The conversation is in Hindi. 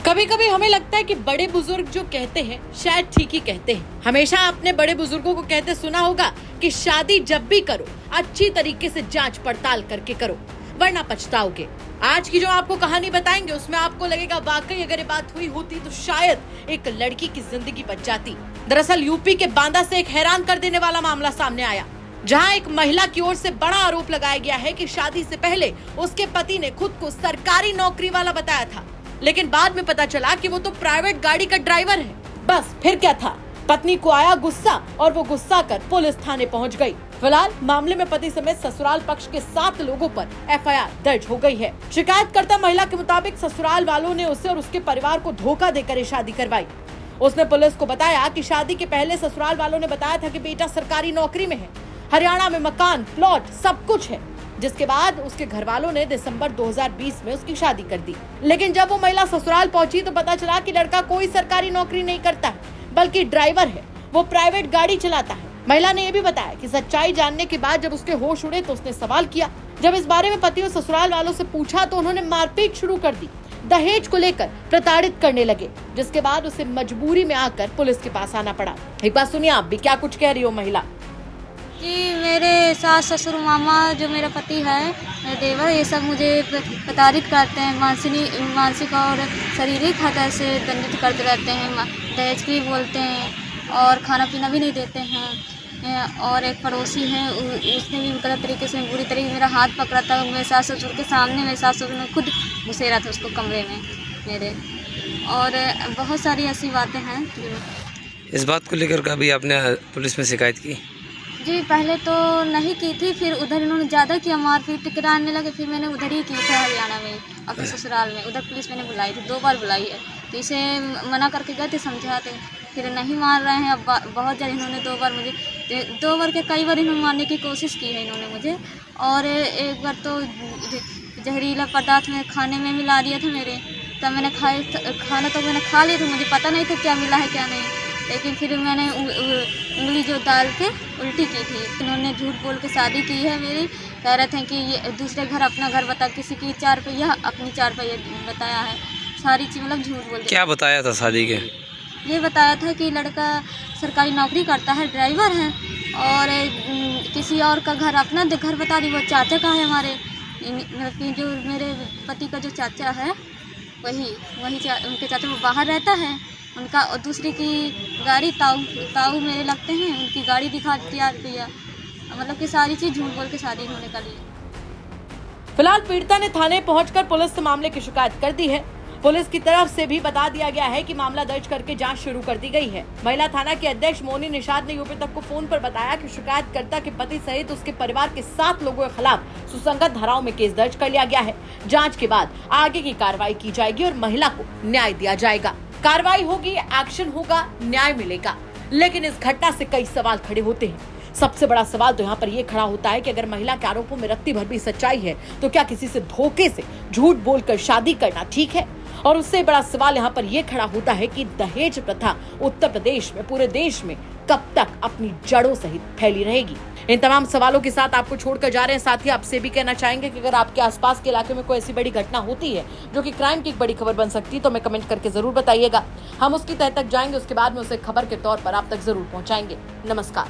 कभी कभी हमें लगता है कि बड़े बुजुर्ग जो कहते हैं शायद ठीक ही कहते हैं। हमेशा आपने बड़े बुजुर्गों को कहते सुना होगा कि शादी जब भी करो अच्छी तरीके से जांच पड़ताल करके करो वरना पछताओगे। आज की जो आपको कहानी बताएंगे उसमें आपको लगेगा वाकई अगर ये बात हुई होती तो शायद एक लड़की की जिंदगी बच जाती। दरअसल यूपी के बांदा से एक हैरान कर देने वाला मामला सामने आया, जहां एक महिला की ओर से बड़ा आरोप लगाया गया है कि शादी से पहले उसके पति ने खुद को सरकारी नौकरी वाला बताया था, लेकिन बाद में पता चला कि वो तो प्राइवेट गाड़ी का ड्राइवर है। बस फिर क्या था, पत्नी को आया गुस्सा और वो गुस्सा कर पुलिस थाने पहुंच गई। फिलहाल मामले में पति समेत ससुराल पक्ष के 7 लोगों पर एफआईआर दर्ज हो गई है। शिकायतकर्ता महिला के मुताबिक ससुराल वालों ने उसे और उसके परिवार को धोखा देकर ये शादी करवाई। उसने पुलिस को बताया कि शादी के पहले ससुराल वालों ने बताया था कि बेटा सरकारी नौकरी में है, हरियाणा में मकान प्लॉट सब कुछ है, जिसके बाद उसके घर वालों ने दिसंबर 2020 में उसकी शादी कर दी। लेकिन जब वो महिला ससुराल पहुंची तो पता चला कि लड़का कोई सरकारी नौकरी नहीं करता है बल्कि ड्राइवर है, वो प्राइवेट गाड़ी चलाता है। महिला ने यह भी बताया कि सच्चाई जानने के बाद जब उसके होश उड़े तो उसने सवाल किया। जब इस बारे में पति और ससुराल वालों से पूछा तो उन्होंने मारपीट शुरू कर दी, दहेज को लेकर प्रताड़ित करने लगे, जिसके बाद उसे मजबूरी में आकर पुलिस के पास आना पड़ा। एक बात सुनिए आप भी क्या कुछ कह रही हो महिला। जी, मेरे सास ससुर मामा जो मेरा पति है, मेरे देवर, ये सब मुझे प्रताड़ित करते हैं, मानसिक और शारीरिक हद से दंडित करते रहते हैं, दहेज की बोलते हैं और खाना पीना भी नहीं देते हैं। और एक पड़ोसी है उसने भी गलत तरीके से बुरी तरीके मेरा हाथ पकड़ा था मेरे सास ससुर के सामने। मेरे सास ससुर ने खुद घुसेरा था उसको कमरे में मेरे, और बहुत सारी ऐसी बातें हैं। इस बात को लेकर कभी आपने पुलिस में शिकायत की? जी, पहले तो नहीं की थी, फिर उधर इन्होंने ज़्यादा किया, मारपीट कराने लगे, फिर मैंने उधर ही की थी हरियाणा में अपने ससुराल में। उधर पुलिस मैंने बुलाई थी, 2 बार बुलाई है, तो इसे मना करके गए थे, समझाते, फिर नहीं मान रहे हैं। अब बहुत ज़्यादा इन्होंने 2 बार मुझे 2 बार के कई बार इन्होंने मारने की कोशिश की है इन्होंने मुझे। और एक बार तो जहरीला पदार्थ में खाने में मिला दिया था मेरे, तब मैंने खाना तो मैंने खा लिया था, मुझे पता नहीं था क्या मिला है क्या नहीं, लेकिन फिर मैंने उंगली जो डाल के उल्टी की थी। इन्होंने झूठ बोल के शादी की है मेरी, कह रहे थे कि ये दूसरे घर अपना घर बता, किसी की 4 पहिया अपनी 4 पहिया बताया है, सारी चीज़ मतलब झूठ बोल के। क्या बताया था शादी के? ये बताया था कि लड़का सरकारी नौकरी करता है, ड्राइवर है, और किसी और का घर अपना घर बता रही, वो चाचा का है हमारे, मतलब कि जो मेरे पति का जो चाचा है वही उनके चाचा, वो बाहर रहता है उनका, और दूसरी की गाड़ी ताऊ मेरे लगते हैं, उनकी गाड़ी दिखा दिया रुपया, मतलब कि सारी चीज़ झूठ बोल के शादी होने का लिए। फिलहाल पीड़िता ने थाने पहुंचकर पुलिस से मामले की शिकायत कर दी है। पुलिस की तरफ से भी बता दिया गया है कि मामला दर्ज करके जांच शुरू कर दी गई है। महिला थाना के अध्यक्ष मोनी निषाद ने यूपी तक को फोन पर बताया कि शिकायतकर्ता के पति सहित उसके परिवार के 7 लोगों के खिलाफ सुसंगत धाराओं में केस दर्ज कर लिया गया है। जांच के बाद आगे की कार्रवाई की जाएगी और महिला को न्याय दिया जाएगा। कार्रवाई होगी, एक्शन होगा, न्याय मिलेगा। लेकिन इस घटना से कई सवाल खड़े होते हैं। सबसे बड़ा सवाल तो यहाँ पर यह खड़ा होता है कि अगर महिला के आरोपों में रत्ती भर भी सच्चाई है तो क्या किसी से धोखे से झूठ बोलकर शादी करना ठीक है? और उससे बड़ा सवाल यहाँ पर यह खड़ा होता है कि दहेज प्रथा उत्तर प्रदेश में, पूरे देश में कब तक अपनी जड़ों सहित फैली रहेगी? इन तमाम सवालों के साथ आपको छोड़कर जा रहे हैं। साथ ही आपसे भी कहना चाहेंगे कि अगर आपके आसपास के इलाके में कोई ऐसी बड़ी घटना होती है जो कि क्राइम की एक बड़ी खबर बन सकती है तो हमें कमेंट करके जरूर बताइएगा। हम उसकी तह तक जाएंगे, उसके बाद में उसे खबर के तौर पर आप तक जरूर पहुंचाएंगे। नमस्कार।